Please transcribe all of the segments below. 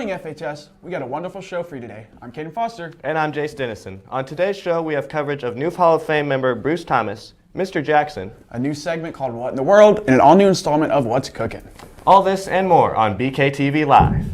morning, FHS. We got a wonderful show for you today. I'm Caden Foster. And I'm Jace Dennison. On today's show, we have coverage of new Hall of Fame member Bruce Thomas, Mr. Jackson, A new segment called What in the World, and an all-new installment of What's Cooking. all this and more on BKTV Live.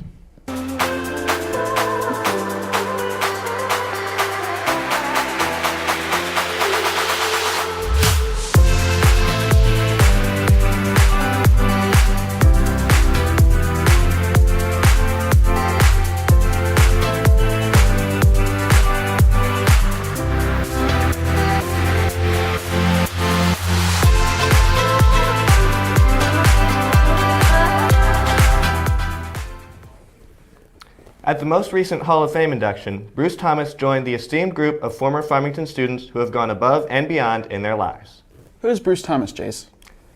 At the most recent Hall of Fame induction, Bruce Thomas joined the esteemed group of former Farmington students who have gone above and beyond in their lives. Who is Bruce Thomas, Jace?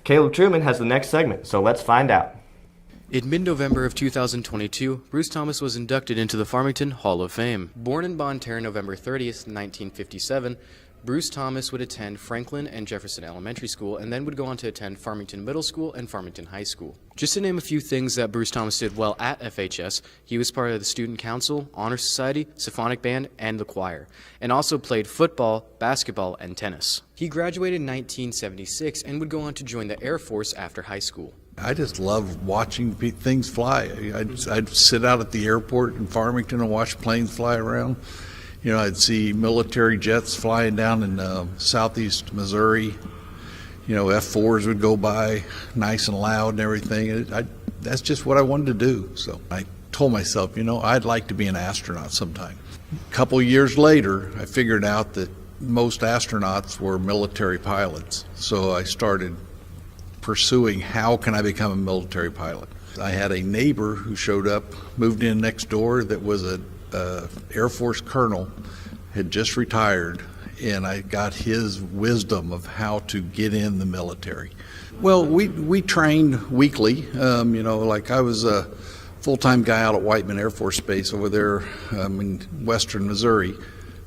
Caleb Truman has the next segment, so let's find out. In mid-November of 2022, Bruce Thomas was inducted into the Farmington Hall of Fame. Born in Bonne Terre November 30th, 1957, Bruce Thomas would attend Franklin and Jefferson Elementary School and then would go on to attend Farmington Middle School and Farmington High School. Just to name a few things that Bruce Thomas did well at FHS, he was part of the Student Council, Honor Society, Symphonic Band, and the choir, and also played football, basketball, and tennis. He graduated in 1976 and would go on to join the Air Force after high school. I just love watching things fly. I'd sit out at the airport in Farmington and watch planes fly around. You know, I'd see military jets flying down in southeast Missouri. You know, F-4s would go by, nice and loud and everything. That's just what I wanted to do. So I told myself, you know, I'd like to be an astronaut sometime. A couple years later, I figured out that most astronauts were military pilots. So I started pursuing how can I become a military pilot. I had a neighbor who showed up, moved in next door, that was a Air Force colonel, had just retired, and I got his wisdom of how to get in the military. Well, we trained weekly. You know, like I was a full-time guy out at Whiteman Air Force Base over there in western Missouri,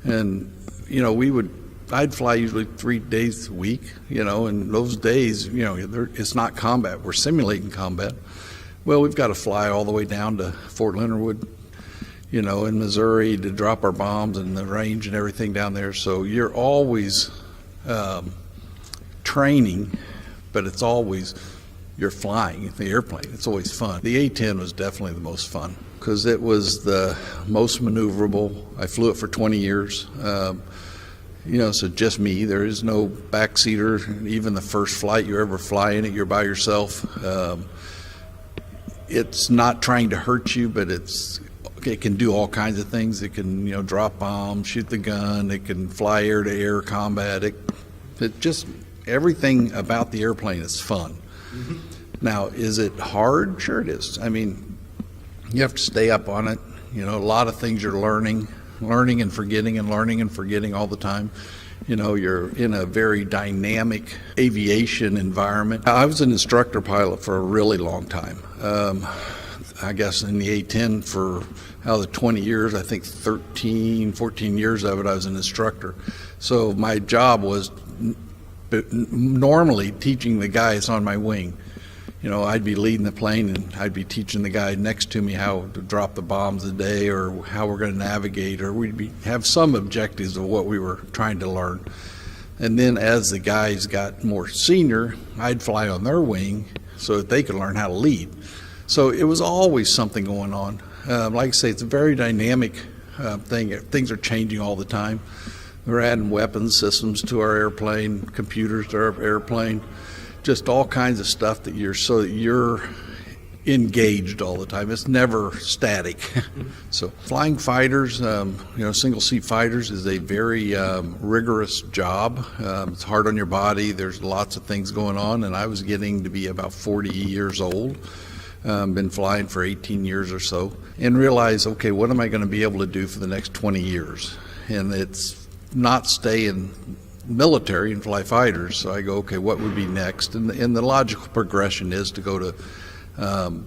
and you know I'd fly usually 3 days a week. You know, and those days, you know, it's not combat. We're simulating combat. Well, we've got to fly all the way down to Fort Leonard Wood, you know, in Missouri to drop our bombs and the range and everything down there. So you're always training, but it's always you're flying the airplane. It's always fun. The A-10 was definitely the most fun because it was the most maneuverable. I flew it for 20 years. You know, so just me. There is no backseater. Even the first flight you ever fly in it, you're by yourself. It's not trying to hurt you, but it can do all kinds of things. It can, you know, drop bombs, shoot the gun. It can fly air-to-air combat. It just, everything about the airplane is fun. Mm-hmm. Now, is it hard? Sure it is. I mean, you have to stay up on it. You know, a lot of things you're learning and forgetting and learning and forgetting all the time. You know, you're in a very dynamic aviation environment. I was an instructor pilot for a really long time. I guess in the A-10 for out of the 20 years, I think 13, 14 years of it, I was an instructor. So my job was normally teaching the guys on my wing. You know, I'd be leading the plane and I'd be teaching the guy next to me how to drop the bombs a day or how we're going to navigate, or have some objectives of what we were trying to learn. And then as the guys got more senior, I'd fly on their wing so that they could learn how to lead. So it was always something going on. Like I say, it's a very dynamic thing. Things are changing all the time. We're adding weapons systems to our airplane, computers to our airplane, just all kinds of stuff that you're engaged all the time. It's never static. So flying fighters, you know, single seat fighters is a very rigorous job. It's hard on your body. There's lots of things going on, and I was getting to be about 40 years old. Been flying for 18 years or so, and realize, okay, what am I going to be able to do for the next 20 years? And it's not stay in military and fly fighters. So I go, okay, what would be next? And the logical progression is to go to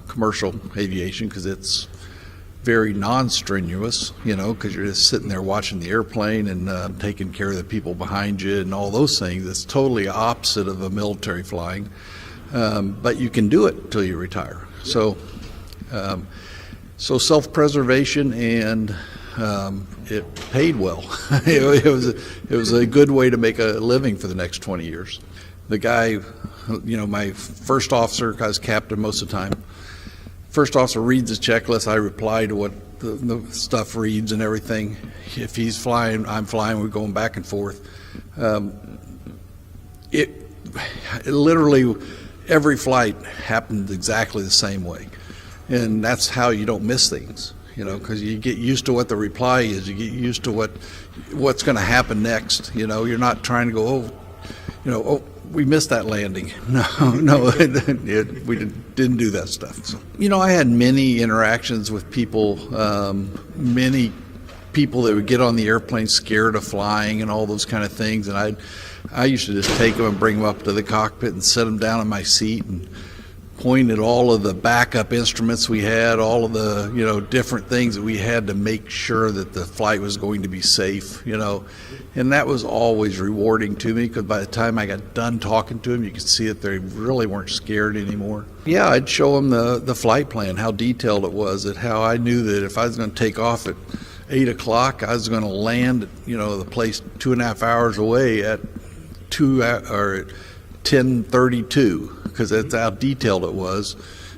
commercial aviation, because it's very non-strenuous, you know, because you're just sitting there watching the airplane and taking care of the people behind you and all those things. It's totally opposite of a military flying, but you can do it until you retire. So So self-preservation, and it paid well. it was a good way to make a living for the next 20 years. The guy, my first officer, I was captain most of the time. First officer reads his checklist. I reply to what the stuff reads and everything. If he's flying, I'm flying. We're going back and forth. It literally, every flight happened exactly the same way. And that's how you don't miss things, because you get used to what the reply is. You get used to what's going to happen next. You're not trying to go, we missed that landing. No, we didn't do that stuff. So, I had many interactions with people, many people that would get on the airplane scared of flying and all those kind of things. And I used to just take them and bring them up to the cockpit and set them down in my seat and point at all of the backup instruments we had, all of the different things that we had to make sure that the flight was going to be safe, and that was always rewarding to me, because by the time I got done talking to them, you could see that they really weren't scared anymore. Yeah, I'd show them the flight plan, how detailed it was, that how I knew that if I was going to take off at 8 o'clock, I was going to land the place 2.5 hours away at 10:32. Because that's how detailed it was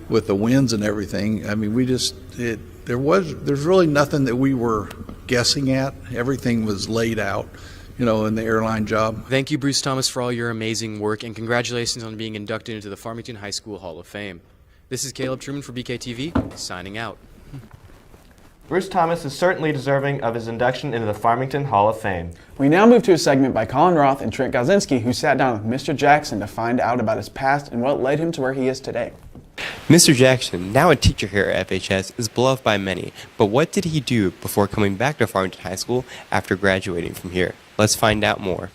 with the winds and everything. I mean, there's really nothing that we were guessing at. Everything was laid out, in the airline job. Thank you, Bruce Thomas, for all your amazing work, and congratulations on being inducted into the Farmington High School Hall of Fame. This is Caleb Truman for BKTV, signing out. Bruce Thomas is certainly deserving of his induction into the Farmington Hall of Fame. We now move to a segment by Colin Roth and Trent Galzinski, who sat down with Mr. Jackson to find out about his past and what led him to where he is today. Mr. Jackson, now a teacher here at FHS, is beloved by many, but what did he do before coming back to Farmington High School after graduating from here? Let's find out more.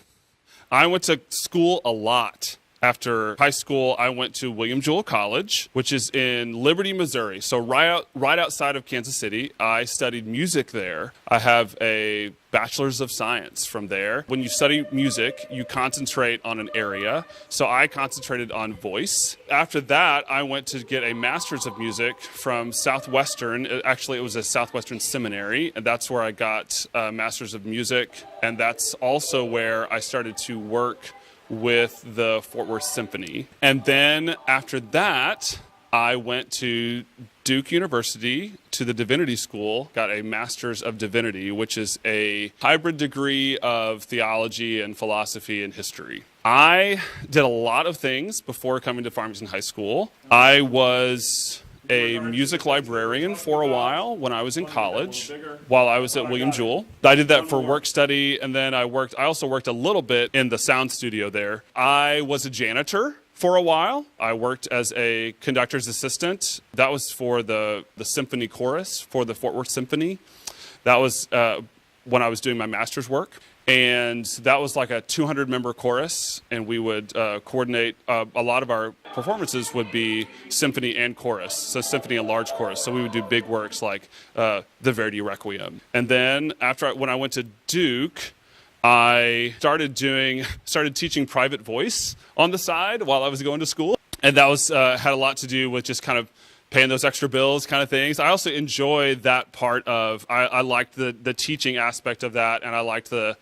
I went to school a lot. After high school, I went to William Jewell College, which is in Liberty, Missouri. So right outside of Kansas City. I studied music there. I have a Bachelor's of Science from there. When you study music, you concentrate on an area. So I concentrated on voice. After that, I went to get a Master's of Music from Southwestern. Actually, it was a Southwestern seminary, and that's where I got a Master's of Music. And that's also where I started to work with the Fort Worth Symphony. And then after that, I went to Duke University to the Divinity School, got a Master's of Divinity, which is a hybrid degree of theology and philosophy and history. I did a lot of things before coming to Farmington High School. I was a music librarian for a while when I was in college, while I was at William Jewell. I did that for work study, and then I also worked a little bit in the sound studio there. I was a janitor for a while. I worked as a conductor's assistant. That was for the symphony chorus for the Fort Worth Symphony. That was when I was doing my master's work. And that was like a 200-member chorus, and we would coordinate. A lot of our performances would be symphony and chorus, so symphony and large chorus. So we would do big works like the Verdi Requiem. And then when I went to Duke, I started teaching private voice on the side while I was going to school, and that was had a lot to do with just kind of paying those extra bills kind of things. I also enjoyed that part of, I liked the teaching aspect of that, and I liked the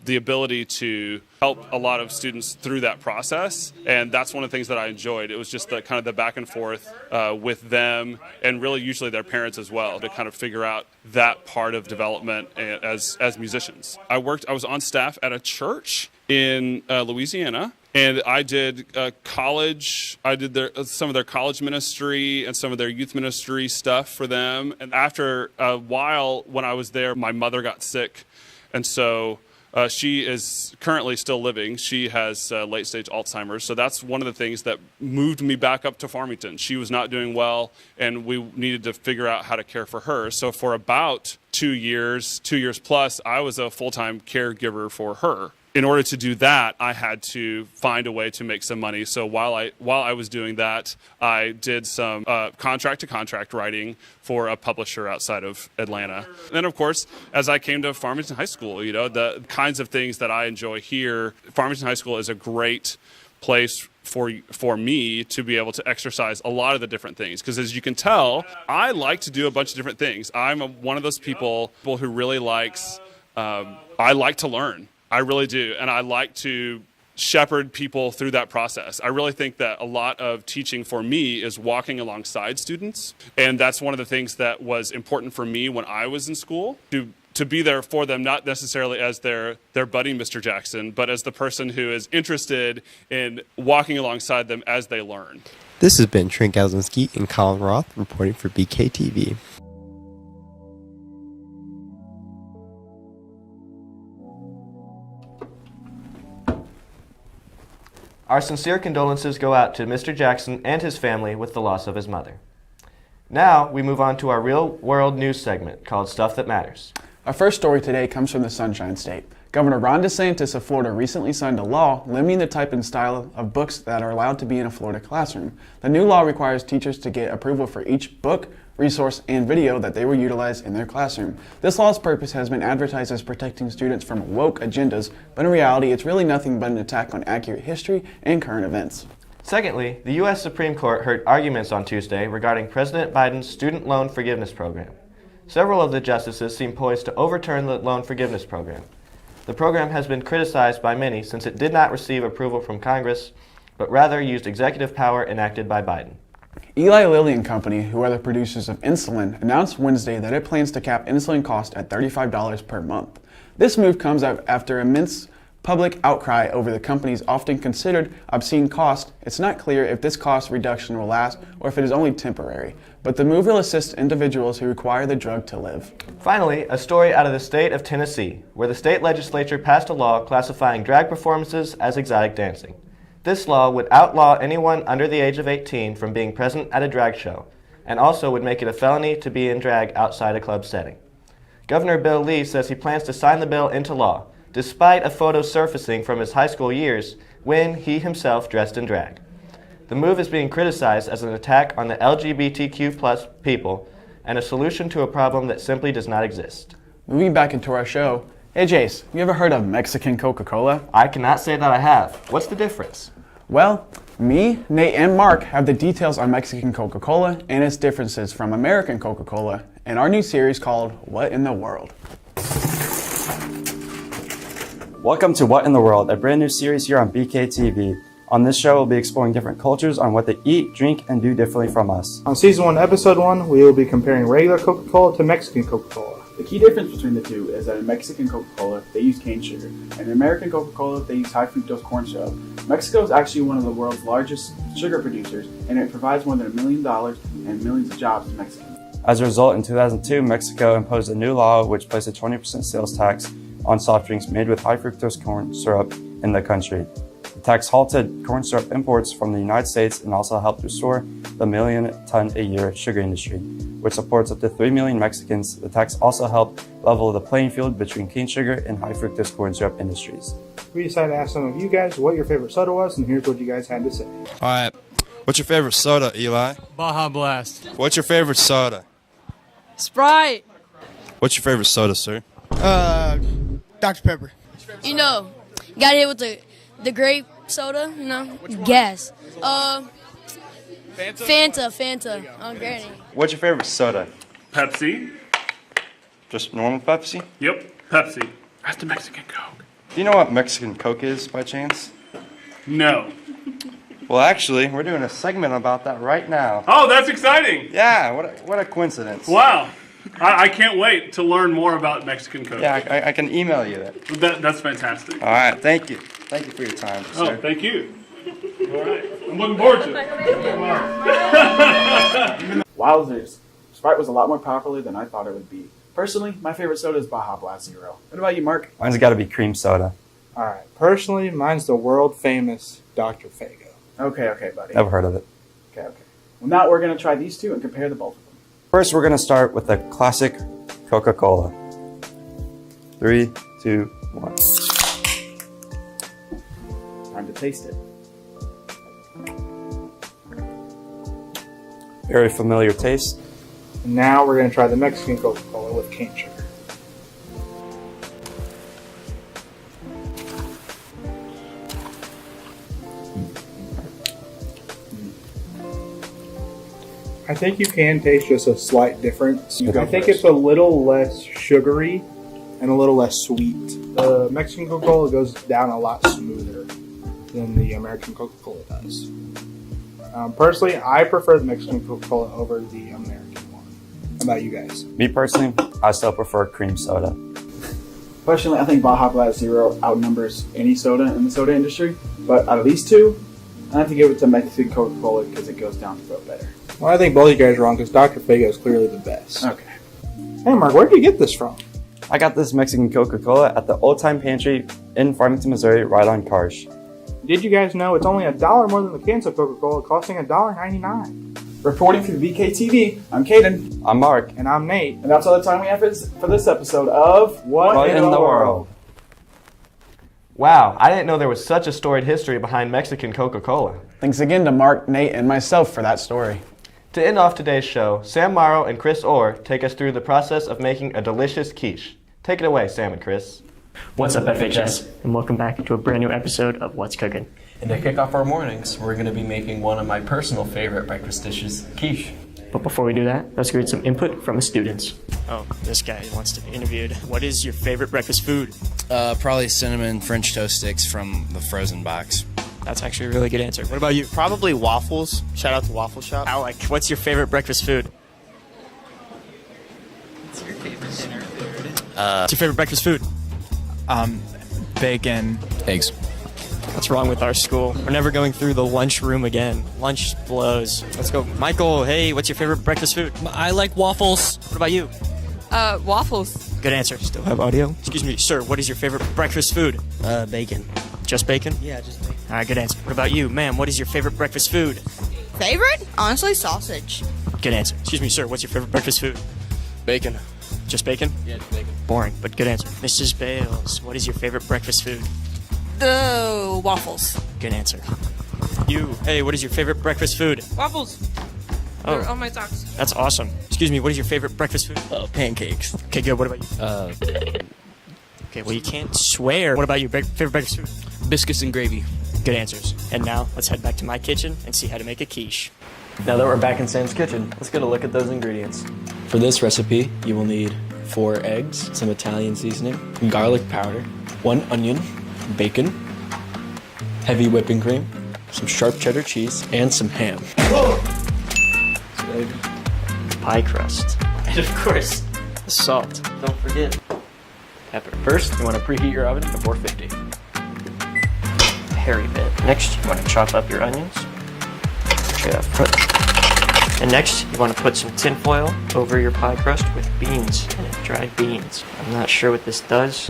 ability to help a lot of students through that process. And that's one of the things that I enjoyed. It was just the kind of the back and forth with them, and really usually their parents as well, to kind of figure out that part of development as musicians. I was on staff at a church in Louisiana. And I did college. I did some of their college ministry and some of their youth ministry stuff for them. And after a while, when I was there, my mother got sick. And so she is currently still living. She has late-stage Alzheimer's. So that's one of the things that moved me back up to Farmington. She was not doing well, and we needed to figure out how to care for her. So for about 2 years plus, I was a full-time caregiver for her. In order to do that, I had to find a way to make some money. So while I was doing that, I did some contract-to-contract writing for a publisher outside of Atlanta. And then, of course, as I came to Farmington High School, the kinds of things that I enjoy here, Farmington High School is a great place for me to be able to exercise a lot of the different things. Because as you can tell, I like to do a bunch of different things. I'm one of those people who really likes, I like to learn. I really do. And I like to shepherd people through that process. I really think that a lot of teaching for me is walking alongside students. And that's one of the things that was important for me when I was in school, to be there for them, not necessarily as their buddy, Mr. Jackson, but as the person who is interested in walking alongside them as they learn. This has been Trent Gazinski and Colin Roth reporting for BKTV. Our sincere condolences go out to Mr. Jackson and his family with the loss of his mother. Now, we move on to our real-world news segment called Stuff That Matters. Our first story today comes from the Sunshine State. Governor Ron DeSantis of Florida recently signed a law limiting the type and style of books that are allowed to be in a Florida classroom. The new law requires teachers to get approval for each book, resource, and video that they will utilize in their classroom. This law's purpose has been advertised as protecting students from woke agendas, but in reality, it's really nothing but an attack on accurate history and current events. Secondly, the U.S. Supreme Court heard arguments on Tuesday regarding President Biden's student loan forgiveness program. Several of the justices seem poised to overturn the loan forgiveness program. The program has been criticized by many since it did not receive approval from Congress, but rather used executive power enacted by Biden. Eli Lilly and Company, who are the producers of insulin, announced Wednesday that it plans to cap insulin cost at $35 per month. This move comes after immense public outcry over the company's often considered obscene cost. It's not clear if this cost reduction will last or if it is only temporary, but the move will assist individuals who require the drug to live. Finally, a story out of the state of Tennessee, where the state legislature passed a law classifying drag performances as exotic dancing. This law would outlaw anyone under the age of 18 from being present at a drag show, and also would make it a felony to be in drag outside a club setting. Governor Bill Lee says he plans to sign the bill into law, despite a photo surfacing from his high school years when he himself dressed in drag. The move is being criticized as an attack on the LGBTQ+ people and a solution to a problem that simply does not exist. Moving back into our show, hey Jace, you ever heard of Mexican Coca-Cola? I cannot say that I have. What's the difference? Well, me, Nate, and Mark have the details on Mexican Coca-Cola and its differences from American Coca-Cola in our new series called What in the World? Welcome to What in the World, a brand new series here on BKTV. On this show, we'll be exploring different cultures on what they eat, drink, and do differently from us. On Season 1, Episode 1, we will be comparing regular Coca-Cola to Mexican Coca-Cola. The key difference between the two is that in Mexican Coca-Cola, they use cane sugar, and in American Coca-Cola, they use high fructose corn syrup. Mexico is actually one of the world's largest sugar producers, and it provides more than $1 million and millions of jobs to Mexicans. As a result, in 2002, Mexico imposed a new law which placed a 20% sales tax on soft drinks made with high fructose corn syrup in the country. The tax halted corn syrup imports from the United States and also helped restore the million-ton-a-year sugar industry, which supports up to 3 million Mexicans. The tax also helped level the playing field between cane sugar and high fructose corn syrup industries. We decided to ask some of you guys what your favorite soda was, and here's what you guys had to say. All right. What's your favorite soda, Eli? Baja Blast. What's your favorite soda? Sprite. What's your favorite soda, sir? Dr. Pepper. You know, got hit with the grape soda, you know, gas. Fanta on Granny. What's your favorite soda? Pepsi. Just normal Pepsi? Yep, Pepsi. That's the Mexican Coke. Do you know what Mexican Coke is, by chance? No. Well, actually, we're doing a segment about that right now. Oh, that's exciting. Yeah, what a coincidence. Wow. I can't wait to learn more about Mexican Coke. Yeah, I can email you that. That's fantastic. All right, thank you. Thank you for your time, sir. Oh, thank you. All right. I'm looking forward to it. Wowzers. Sprite was a lot more powerful than I thought it would be. Personally, my favorite soda is Baja Blast Zero. What about you, Mark? Mine's got to be cream soda. All right. Personally, mine's the world-famous Dr. Fago. Okay, buddy. Never heard of it. Okay. Well, now we're going to try these two and compare the both of them. First, we're going to start with the classic Coca-Cola. 3, 2, 1. Time to taste it. Very familiar taste. And now we're going to try the Mexican Coca-Cola with cane sugar. I think you can taste just a slight difference. I think it's a little less sugary and a little less sweet. The Mexican Coca-Cola goes down a lot smoother than the American Coca-Cola does. Personally, I prefer the Mexican Coca-Cola over the American one. How about you guys? Me personally, I still prefer cream soda. Personally, I think Baja Blast Zero outnumbers any soda in the soda industry, but out of these two, I have to give it to Mexican Coca-Cola because it goes down the throat better. Well, I think both of you guys are wrong because Dr. Fago is clearly the best. Okay. Hey, Mark, where did you get this from? I got this Mexican Coca-Cola at the Old Time Pantry in Farmington, Missouri, right on Karsh. Did you guys know it's only $1 more than the cans of Coca-Cola, costing $1.99? Reporting for the BKTV, I'm Caden. I'm Mark. And I'm Nate. And that's all the time we have for this episode of What in the World? Wow, I didn't know there was such a storied history behind Mexican Coca-Cola. Thanks again to Mark, Nate, and myself for that story. To end off today's show, Sam Morrow and Chris Orr take us through the process of making a delicious quiche. Take it away, Sam and Chris. What's up, FHS? And welcome back to a brand new episode of What's Cooking. And to kick off our mornings, we're going to be making one of my personal favorite breakfast dishes, quiche. But before we do that, let's get some input from the students. Oh, this guy wants to be interviewed. What is your favorite breakfast food? Probably cinnamon French toast sticks from the frozen box. That's actually a really good answer. What about you? Probably waffles. Shout out to Waffle Shop. Alec, what's your favorite breakfast food? What's your favorite dinner food? What's your favorite breakfast food? Bacon. Eggs. What's wrong with our school? We're never going through the lunchroom again. Lunch blows. Let's go. Michael, hey, what's your favorite breakfast food? I like waffles. What about you? Waffles. Good answer. Still have audio? Excuse me, sir, what is your favorite breakfast food? Bacon. Just bacon? Yeah, just bacon. All right, good answer. What about you? Ma'am, what is your favorite breakfast food? Favorite? Honestly, sausage. Good answer. Excuse me, sir, what's your favorite breakfast food? Bacon. Just bacon? Yeah, just bacon. Boring, but good answer. Mrs. Bales, what is your favorite breakfast food? Waffles. Good answer. You, hey, what is your favorite breakfast food? Waffles. Oh, They're on my socks. That's awesome. Excuse me, what is your favorite breakfast food? Pancakes. Okay, good. What about you? Okay, well, you can't swear. What about your favorite breakfast food? Biscuits and gravy. Good answers. And now, let's head back to my kitchen and see how to make a quiche. Now that we're back in Sam's kitchen, let's get a look at those ingredients. For this recipe, you will need 4 eggs, some Italian seasoning, garlic powder, 1 onion, bacon, heavy whipping cream, some sharp cheddar cheese, and some ham. Pie crust. And of course, the salt. Don't forget. Pepper. First, you want to preheat your oven to 450. Hairy bit. Next, you want to chop up your onions. Straight up front. And next, you want to put some tin foil over your pie crust with beans in it, dried beans. I'm not sure what this does.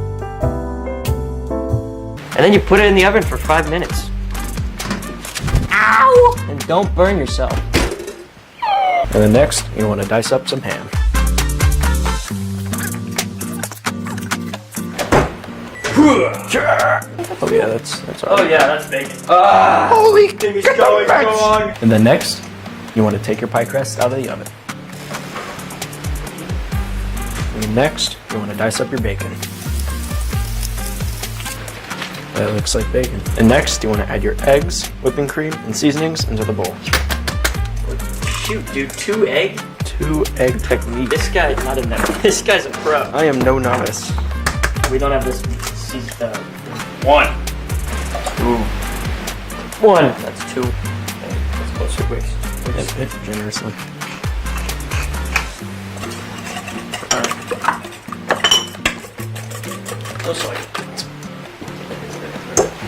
And then you put it in the oven for 5 minutes. Ow! And don't burn yourself. And then next, you want to dice up some ham. Oh yeah, that's all right. Oh yeah, that's bacon. Holy thing is going on. And then next, you want to take your pie crust out of the oven. And then next, you want to dice up your bacon. That looks like bacon. And next, you want to add your eggs, whipping cream, and seasonings into the bowl. Shoot, dude, 2 egg? 2 egg technique. This guy's not in there. This guy's a pro. I am no novice. We don't have this. 1. 2. 1. That's 2. Okay, that's closer. Wait. Generously.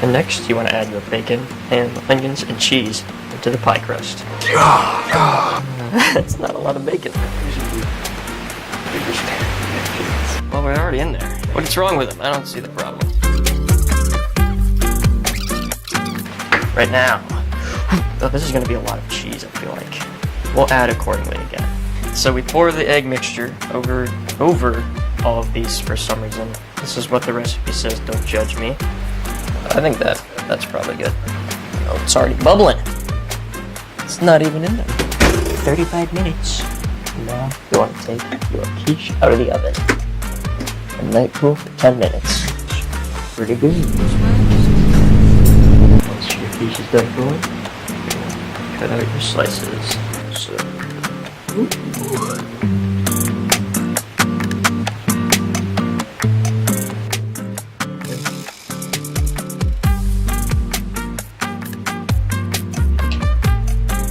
And next, you want to add your bacon, ham, onions, and cheese into the pie crust. That's not a lot of bacon. Well, we're already in there. What's wrong with them? I don't see the problem. Right now. Oh, this is going to be a lot of cheese, I feel like. We'll add accordingly again. So we pour the egg mixture over all of these for some reason. This is what the recipe says, don't judge me. I think that's probably good. Oh, it's already bubbling. It's not even in there. 35 minutes. Now you want to take your quiche out of the oven and let it cool for 10 minutes. Pretty good. Once your quiche is done cooling, cut out your slices. So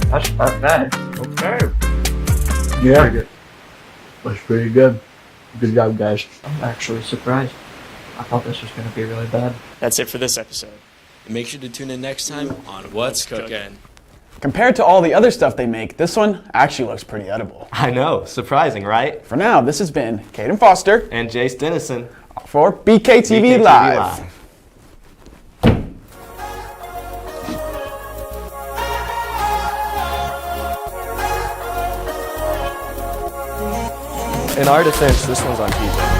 That's not bad. Okay. Yeah. That's pretty good. Good job, guys. I'm actually surprised. I thought this was going to be really bad. That's it for this episode. Make sure to tune in next time on What's Cookin'. Compared to all the other stuff they make, this one actually looks pretty edible. I know, surprising, right? For now, this has been Caden Foster And Jace Dennison for BKTV Live. In our defense, this one's on PJ.